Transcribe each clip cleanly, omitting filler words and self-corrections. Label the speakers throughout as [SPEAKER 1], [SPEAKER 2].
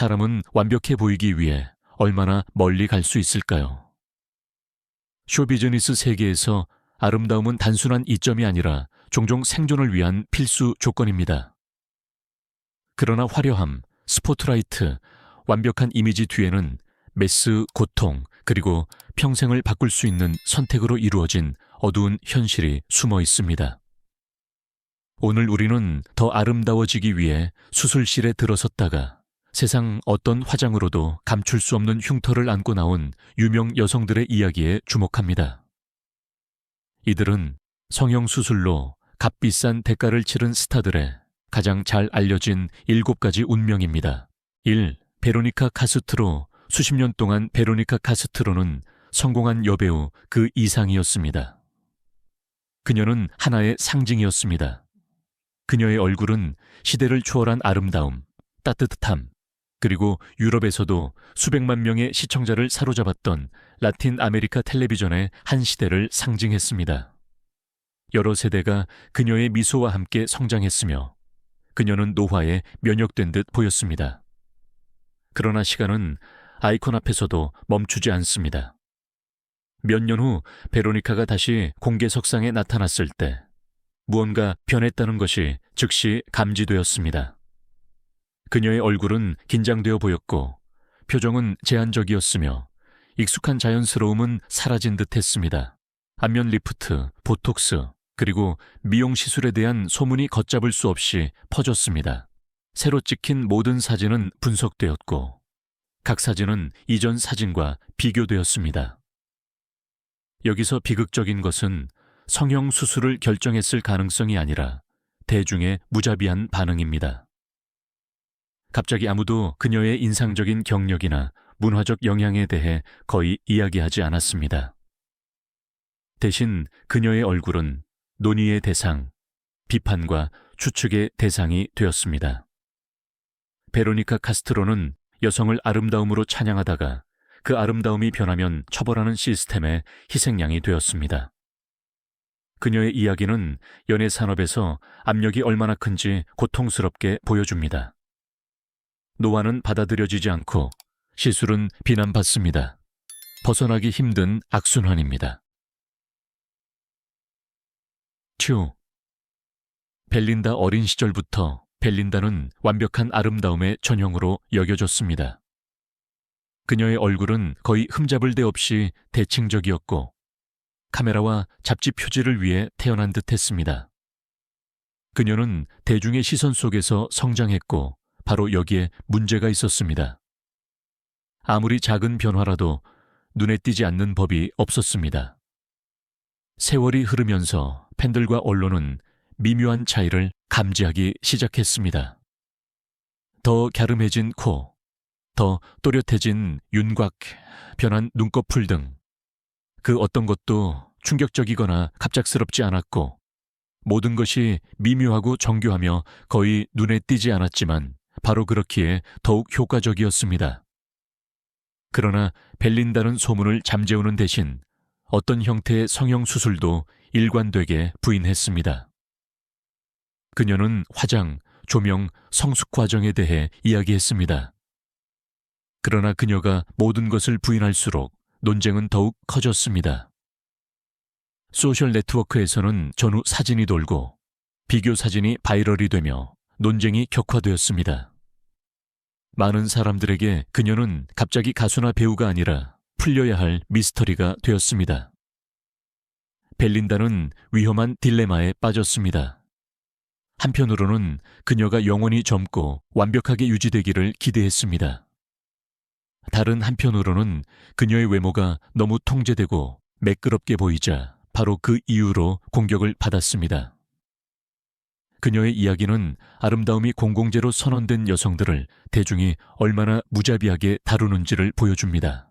[SPEAKER 1] 사람은 완벽해 보이기 위해 얼마나 멀리 갈 수 있을까요? 쇼비즈니스 세계에서 아름다움은 단순한 이점이 아니라 종종 생존을 위한 필수 조건입니다. 그러나 화려함, 스포트라이트, 완벽한 이미지 뒤에는 메스, 고통, 그리고 평생을 바꿀 수 있는 선택으로 이루어진 어두운 현실이 숨어 있습니다. 오늘 우리는 더 아름다워지기 위해 수술실에 들어섰다가 세상 어떤 화장으로도 감출 수 없는 흉터를 안고 나온 유명 여성들의 이야기에 주목합니다. 이들은 성형수술로 값비싼 대가를 치른 스타들의 가장 잘 알려진 7가지 운명입니다. 1. 베로니카 카스트로. 수십 년 동안 베로니카 카스트로는 성공한 여배우 그 이상이었습니다. 그녀는 하나의 상징이었습니다. 그녀의 얼굴은 시대를 초월한 아름다움, 따뜻함, 그리고 유럽에서도 수백만 명의 시청자를 사로잡았던 라틴 아메리카 텔레비전의 한 시대를 상징했습니다. 여러 세대가 그녀의 미소와 함께 성장했으며 그녀는 노화에 면역된 듯 보였습니다. 그러나 시간은 아이콘 앞에서도 멈추지 않습니다. 몇 년 후 베로니카가 다시 공개석상에 나타났을 때 무언가 변했다는 것이 즉시 감지되었습니다. 그녀의 얼굴은 긴장되어 보였고 표정은 제한적이었으며 익숙한 자연스러움은 사라진 듯했습니다. 안면 리프트, 보톡스, 그리고 미용 시술에 대한 소문이 걷잡을 수 없이 퍼졌습니다. 새로 찍힌 모든 사진은 분석되었고 각 사진은 이전 사진과 비교되었습니다. 여기서 비극적인 것은 성형 수술을 결정했을 가능성이 아니라 대중의 무자비한 반응입니다. 갑자기 아무도 그녀의 인상적인 경력이나 문화적 영향에 대해 거의 이야기하지 않았습니다. 대신 그녀의 얼굴은 논의의 대상, 비판과 추측의 대상이 되었습니다. 베로니카 카스트로는 여성을 아름다움으로 찬양하다가 그 아름다움이 변하면 처벌하는 시스템의 희생양이 되었습니다. 그녀의 이야기는 연예 산업에서 압력이 얼마나 큰지 고통스럽게 보여줍니다. 노화는 받아들여지지 않고 시술은 비난받습니다. 벗어나기 힘든 악순환입니다. 2. 벨린다 어린 시절부터 벨린다는 완벽한 아름다움의 전형으로 여겨졌습니다. 그녀의 얼굴은 거의 흠잡을 데 없이 대칭적이었고 카메라와 잡지 표지를 위해 태어난 듯 했습니다. 그녀는 대중의 시선 속에서 성장했고 바로 여기에 문제가 있었습니다. 아무리 작은 변화라도 눈에 띄지 않는 법이 없었습니다. 세월이 흐르면서 팬들과 언론은 미묘한 차이를 감지하기 시작했습니다. 더 갸름해진 코, 더 또렷해진 윤곽, 변한 눈꺼풀 등 그 어떤 것도 충격적이거나 갑작스럽지 않았고 모든 것이 미묘하고 정교하며 거의 눈에 띄지 않았지만 바로 그렇기에 더욱 효과적이었습니다. 그러나 벨린다는 소문을 잠재우는 대신 어떤 형태의 성형수술도 일관되게 부인했습니다. 그녀는 화장, 조명, 성숙 과정에 대해 이야기했습니다. 그러나 그녀가 모든 것을 부인할수록 논쟁은 더욱 커졌습니다. 소셜 네트워크에서는 전후 사진이 돌고 비교 사진이 바이럴이 되며 논쟁이 격화되었습니다. 많은 사람들에게 그녀는 갑자기 가수나 배우가 아니라 풀려야 할 미스터리가 되었습니다. 벨린다는 위험한 딜레마에 빠졌습니다. 한편으로는 그녀가 영원히 젊고 완벽하게 유지되기를 기대했습니다. 다른 한편으로는 그녀의 외모가 너무 통제되고 매끄럽게 보이자 바로 그 이유로 공격을 받았습니다. 그녀의 이야기는 아름다움이 공공재로 선언된 여성들을 대중이 얼마나 무자비하게 다루는지를 보여줍니다.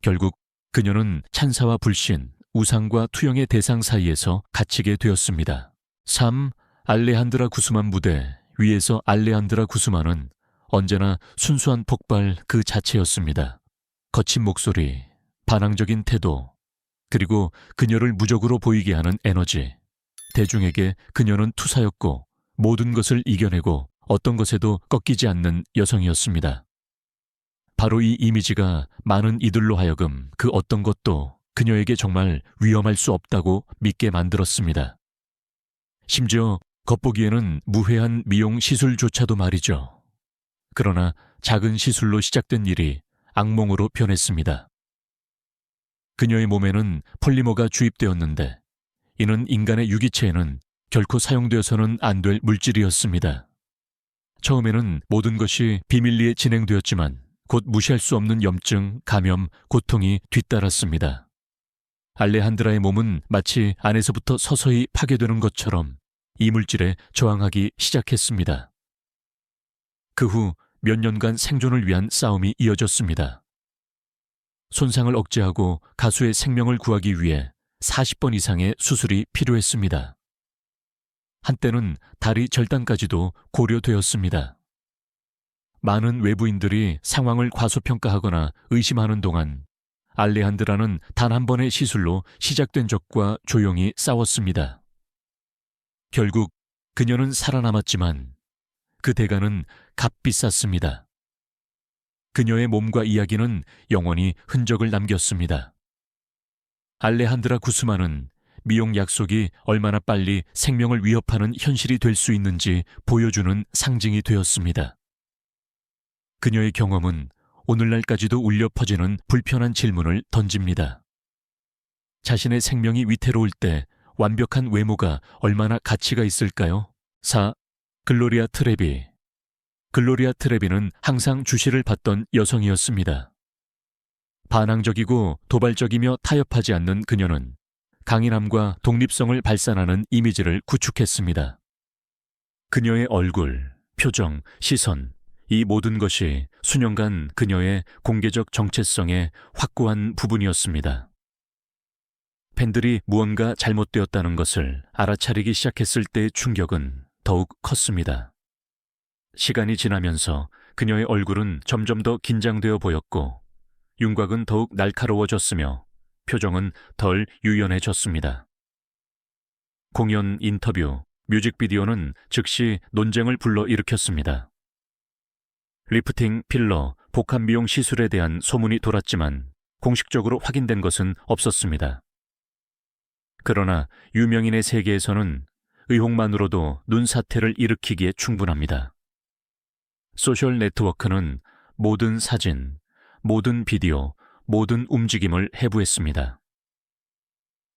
[SPEAKER 1] 결국 그녀는 찬사와 불신, 우상과 투영의 대상 사이에서 갇히게 되었습니다. 3. 알레한드라 구스만 무대 위에서 알레한드라 구스만은 언제나 순수한 폭발 그 자체였습니다. 거친 목소리, 반항적인 태도, 그리고 그녀를 무적으로 보이게 하는 에너지. 대중에게 그녀는 투사였고 모든 것을 이겨내고 어떤 것에도 꺾이지 않는 여성이었습니다. 바로 이 이미지가 많은 이들로 하여금 그 어떤 것도 그녀에게 정말 위험할 수 없다고 믿게 만들었습니다. 심지어 겉보기에는 무해한 미용 시술조차도 말이죠. 그러나 작은 시술로 시작된 일이 악몽으로 변했습니다. 그녀의 몸에는 폴리머가 주입되었는데 이는 인간의 유기체에는 결코 사용되어서는 안 될 물질이었습니다. 처음에는 모든 것이 비밀리에 진행되었지만 곧 무시할 수 없는 염증, 감염, 고통이 뒤따랐습니다. 알레한드라의 몸은 마치 안에서부터 서서히 파괴되는 것처럼 이 물질에 저항하기 시작했습니다. 그 후 몇 년간 생존을 위한 싸움이 이어졌습니다. 손상을 억제하고 가수의 생명을 구하기 위해 40번 이상의 수술이 필요했습니다. 한때는 다리 절단까지도 고려되었습니다. 많은 외부인들이 상황을 과소평가하거나 의심하는 동안 알레한드라는 단 한 번의 시술로 시작된 적과 조용히 싸웠습니다. 결국 그녀는 살아남았지만 그 대가는 값비쌌습니다. 그녀의 몸과 이야기는 영원히 흔적을 남겼습니다. 알레한드라 구스만은 미용 약속이 얼마나 빨리 생명을 위협하는 현실이 될 수 있는지 보여주는 상징이 되었습니다. 그녀의 경험은 오늘날까지도 울려 퍼지는 불편한 질문을 던집니다. 자신의 생명이 위태로울 때 완벽한 외모가 얼마나 가치가 있을까요? 4. 글로리아 트레비. 글로리아 트레비는 항상 주시를 받던 여성이었습니다. 반항적이고 도발적이며 타협하지 않는 그녀는 강인함과 독립성을 발산하는 이미지를 구축했습니다. 그녀의 얼굴, 표정, 시선, 이 모든 것이 수년간 그녀의 공개적 정체성의 확고한 부분이었습니다. 팬들이 무언가 잘못되었다는 것을 알아차리기 시작했을 때의 충격은 더욱 컸습니다. 시간이 지나면서 그녀의 얼굴은 점점 더 긴장되어 보였고 윤곽은 더욱 날카로워졌으며 표정은 덜 유연해졌습니다. 공연, 인터뷰, 뮤직비디오는 즉시 논쟁을 불러일으켰습니다. 리프팅, 필러, 복합 미용 시술에 대한 소문이 돌았지만 공식적으로 확인된 것은 없었습니다. 그러나 유명인의 세계에서는 의혹만으로도 눈사태를 일으키기에 충분합니다. 소셜 네트워크는 모든 사진, 모든 비디오, 모든 움직임을 해부했습니다.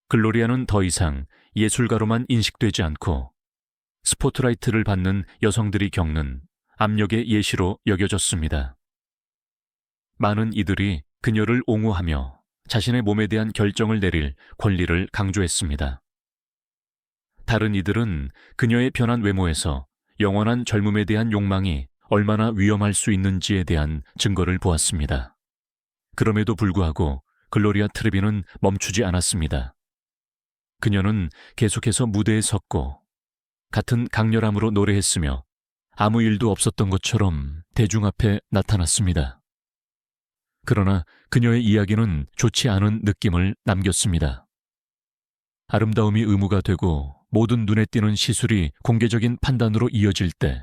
[SPEAKER 1] 글로리아는 더 이상 예술가로만 인식되지 않고 스포트라이트를 받는 여성들이 겪는 압력의 예시로 여겨졌습니다. 많은 이들이 그녀를 옹호하며 자신의 몸에 대한 결정을 내릴 권리를 강조했습니다. 다른 이들은 그녀의 변한 외모에서 영원한 젊음에 대한 욕망이 얼마나 위험할 수 있는지에 대한 증거를 보았습니다. 그럼에도 불구하고 글로리아 트레비는 멈추지 않았습니다. 그녀는 계속해서 무대에 섰고 같은 강렬함으로 노래했으며 아무 일도 없었던 것처럼 대중 앞에 나타났습니다. 그러나 그녀의 이야기는 좋지 않은 느낌을 남겼습니다. 아름다움이 의무가 되고 모든 눈에 띄는 시술이 공개적인 판단으로 이어질 때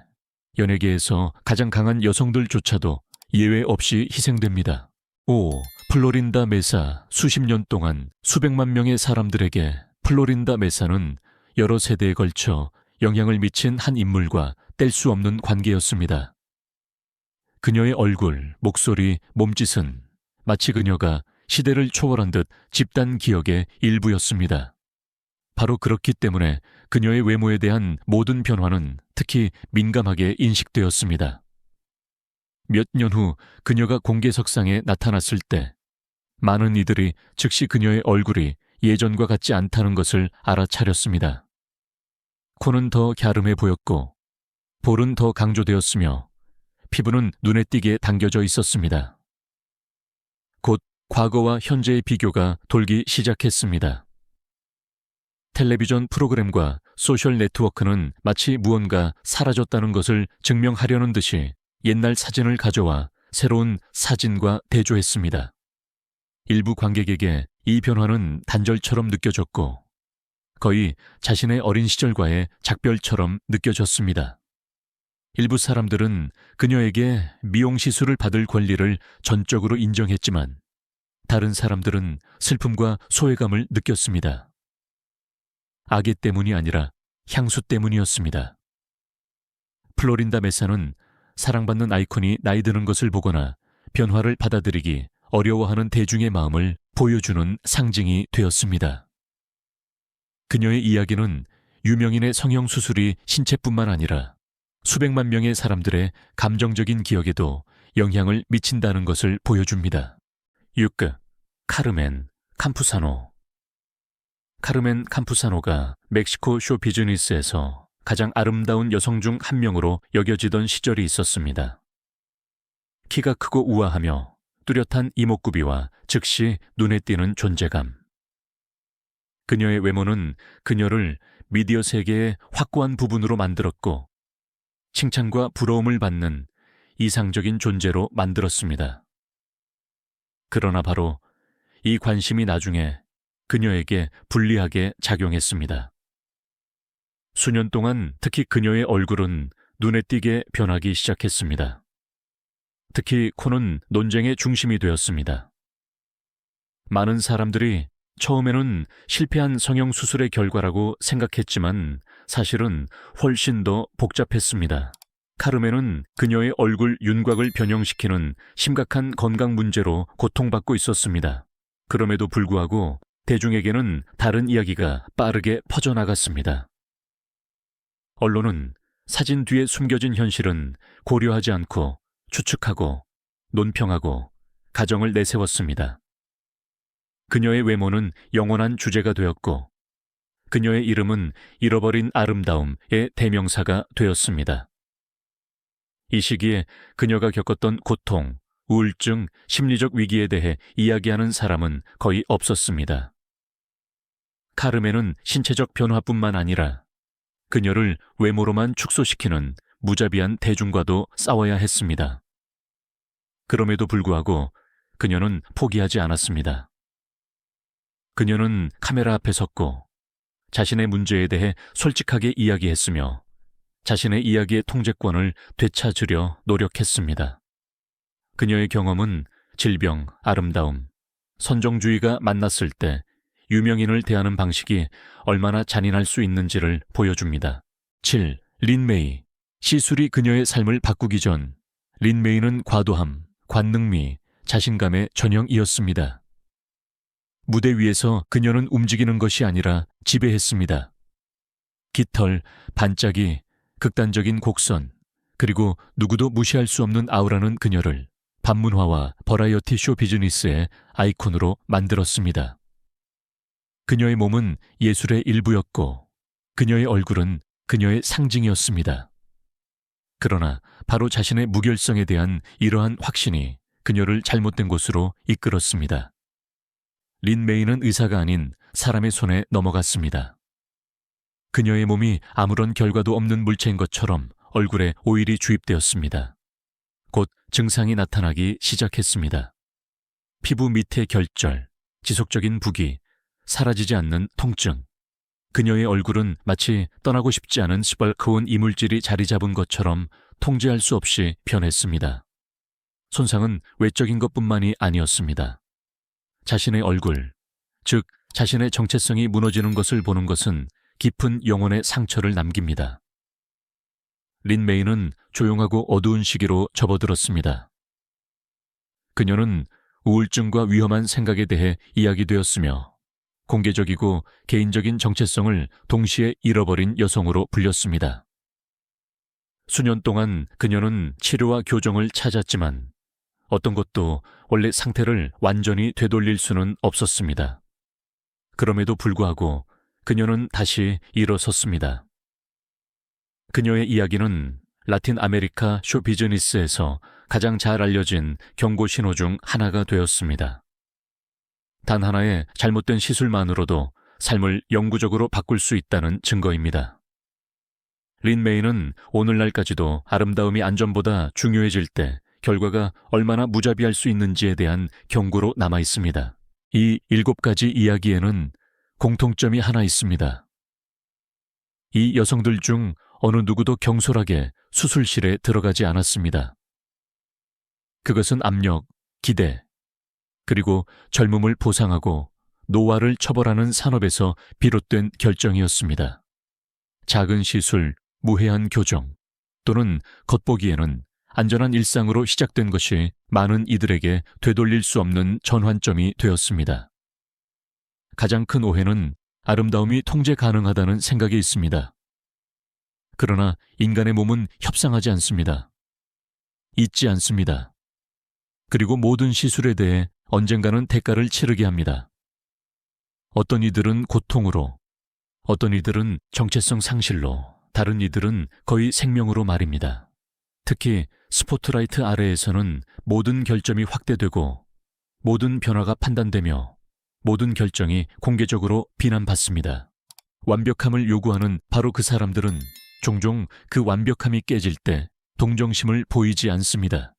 [SPEAKER 1] 연예계에서 가장 강한 여성들조차도 예외 없이 희생됩니다. 5. 플로린다 메사. 수십 년 동안 수백만 명의 사람들에게 플로린다 메사는 여러 세대에 걸쳐 영향을 미친 한 인물과 뗄 수 없는 관계였습니다. 그녀의 얼굴, 목소리, 몸짓은 마치 그녀가 시대를 초월한 듯 집단 기억의 일부였습니다. 바로 그렇기 때문에 그녀의 외모에 대한 모든 변화는 특히 민감하게 인식되었습니다. 몇 년 후 그녀가 공개석상에 나타났을 때 많은 이들이 즉시 그녀의 얼굴이 예전과 같지 않다는 것을 알아차렸습니다. 코는 더 갸름해 보였고 볼은 더 강조되었으며 피부는 눈에 띄게 당겨져 있었습니다. 곧 과거와 현재의 비교가 돌기 시작했습니다. 텔레비전 프로그램과 소셜 네트워크는 마치 무언가 사라졌다는 것을 증명하려는 듯이 옛날 사진을 가져와 새로운 사진과 대조했습니다. 일부 관객에게 이 변화는 단절처럼 느껴졌고 거의 자신의 어린 시절과의 작별처럼 느껴졌습니다. 일부 사람들은 그녀에게 미용시술을 받을 권리를 전적으로 인정했지만 다른 사람들은 슬픔과 소외감을 느꼈습니다. 아기 때문이 아니라 향수 때문이었습니다. 플로린다 메사는 사랑받는 아이콘이 나이 드는 것을 보거나 변화를 받아들이기 어려워하는 대중의 마음을 보여주는 상징이 되었습니다. 그녀의 이야기는 유명인의 성형수술이 신체뿐만 아니라 수백만 명의 사람들의 감정적인 기억에도 영향을 미친다는 것을 보여줍니다. 6. 카르멘 캄푸사노. 카르멘 캄푸사노가 멕시코 쇼비즈니스에서 가장 아름다운 여성 중 한 명으로 여겨지던 시절이 있었습니다. 키가 크고 우아하며 뚜렷한 이목구비와 즉시 눈에 띄는 존재감. 그녀의 외모는 그녀를 미디어 세계의 확고한 부분으로 만들었고 칭찬과 부러움을 받는 이상적인 존재로 만들었습니다. 그러나 바로 이 관심이 나중에 그녀에게 불리하게 작용했습니다. 수년 동안 특히 그녀의 얼굴은 눈에 띄게 변하기 시작했습니다. 특히 코는 논쟁의 중심이 되었습니다. 많은 사람들이 처음에는 실패한 성형수술의 결과라고 생각했지만 사실은 훨씬 더 복잡했습니다. 카르멘은 그녀의 얼굴 윤곽을 변형시키는 심각한 건강 문제로 고통받고 있었습니다. 그럼에도 불구하고 대중에게는 다른 이야기가 빠르게 퍼져나갔습니다. 언론은 사진 뒤에 숨겨진 현실은 고려하지 않고 추측하고 논평하고 가정을 내세웠습니다. 그녀의 외모는 영원한 주제가 되었고 그녀의 이름은 잃어버린 아름다움의 대명사가 되었습니다. 이 시기에 그녀가 겪었던 고통, 우울증, 심리적 위기에 대해 이야기하는 사람은 거의 없었습니다. 카르멘은 신체적 변화뿐만 아니라 그녀를 외모로만 축소시키는 무자비한 대중과도 싸워야 했습니다. 그럼에도 불구하고 그녀는 포기하지 않았습니다. 그녀는 카메라 앞에 섰고 자신의 문제에 대해 솔직하게 이야기했으며 자신의 이야기의 통제권을 되찾으려 노력했습니다. 그녀의 경험은 질병, 아름다움, 선정주의가 만났을 때 유명인을 대하는 방식이 얼마나 잔인할 수 있는지를 보여줍니다. 7. 린 메이. 시술이 그녀의 삶을 바꾸기 전 린 메이는 과도함, 관능미, 자신감의 전형이었습니다. 무대 위에서 그녀는 움직이는 것이 아니라 지배했습니다. 깃털, 반짝이, 극단적인 곡선, 그리고 누구도 무시할 수 없는 아우라는 그녀를 반문화와 버라이어티 쇼 비즈니스의 아이콘으로 만들었습니다. 그녀의 몸은 예술의 일부였고 그녀의 얼굴은 그녀의 상징이었습니다. 그러나 바로 자신의 무결성에 대한 이러한 확신이 그녀를 잘못된 곳으로 이끌었습니다. 린 메이는 의사가 아닌 사람의 손에 넘어갔습니다. 그녀의 몸이 아무런 결과도 없는 물체인 것처럼 얼굴에 오일이 주입되었습니다. 곧 증상이 나타나기 시작했습니다. 피부 밑의 결절, 지속적인 부기, 사라지지 않는 통증. 그녀의 얼굴은 마치 떠나고 싶지 않은 시뻘겋은 이물질이 자리 잡은 것처럼 통제할 수 없이 변했습니다. 손상은 외적인 것뿐만이 아니었습니다. 자신의 얼굴, 즉 자신의 정체성이 무너지는 것을 보는 것은 깊은 영혼의 상처를 남깁니다. 린 메이는 조용하고 어두운 시기로 접어들었습니다. 그녀는 우울증과 위험한 생각에 대해 이야기되었으며 공개적이고 개인적인 정체성을 동시에 잃어버린 여성으로 불렸습니다. 수년 동안 그녀는 치료와 교정을 찾았지만 어떤 것도 원래 상태를 완전히 되돌릴 수는 없었습니다. 그럼에도 불구하고 그녀는 다시 일어섰습니다. 그녀의 이야기는 라틴 아메리카 쇼비즈니스에서 가장 잘 알려진 경고 신호 중 하나가 되었습니다. 단 하나의 잘못된 시술만으로도 삶을 영구적으로 바꿀 수 있다는 증거입니다. 린 메이는 오늘날까지도 아름다움이 안전보다 중요해질 때 결과가 얼마나 무자비할 수 있는지에 대한 경고로 남아 있습니다. 이 7가지 이야기에는 공통점이 하나 있습니다. 이 여성들 중 어느 누구도 경솔하게 수술실에 들어가지 않았습니다. 그것은 압력, 기대, 그리고 젊음을 보상하고 노화를 처벌하는 산업에서 비롯된 결정이었습니다. 작은 시술, 무해한 교정, 또는 겉보기에는 안전한 일상으로 시작된 것이 많은 이들에게 되돌릴 수 없는 전환점이 되었습니다. 가장 큰 오해는 아름다움이 통제 가능하다는 생각이 있습니다. 그러나 인간의 몸은 협상하지 않습니다. 잊지 않습니다. 그리고 모든 시술에 대해 언젠가는 대가를 치르게 합니다. 어떤 이들은 고통으로, 어떤 이들은 정체성 상실로, 다른 이들은 거의 생명으로 말입니다. 특히 스포트라이트 아래에서는 모든 결점이 확대되고 모든 변화가 판단되며 모든 결정이 공개적으로 비난받습니다. 완벽함을 요구하는 바로 그 사람들은 종종 그 완벽함이 깨질 때 동정심을 보이지 않습니다.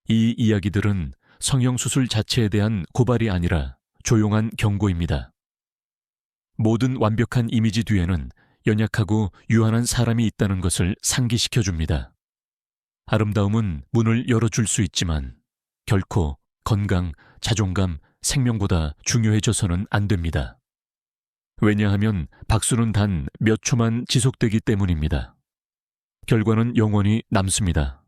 [SPEAKER 1] 이 이야기들은 성형수술 자체에 대한 고발이 아니라 조용한 경고입니다. 모든 완벽한 이미지 뒤에는 연약하고 유한한 사람이 있다는 것을 상기시켜줍니다. 아름다움은 문을 열어줄 수 있지만 결코 건강, 자존감, 생명보다 중요해져서는 안 됩니다. 왜냐하면 박수는 단 몇 초만 지속되기 때문입니다. 결과는 영원히 남습니다.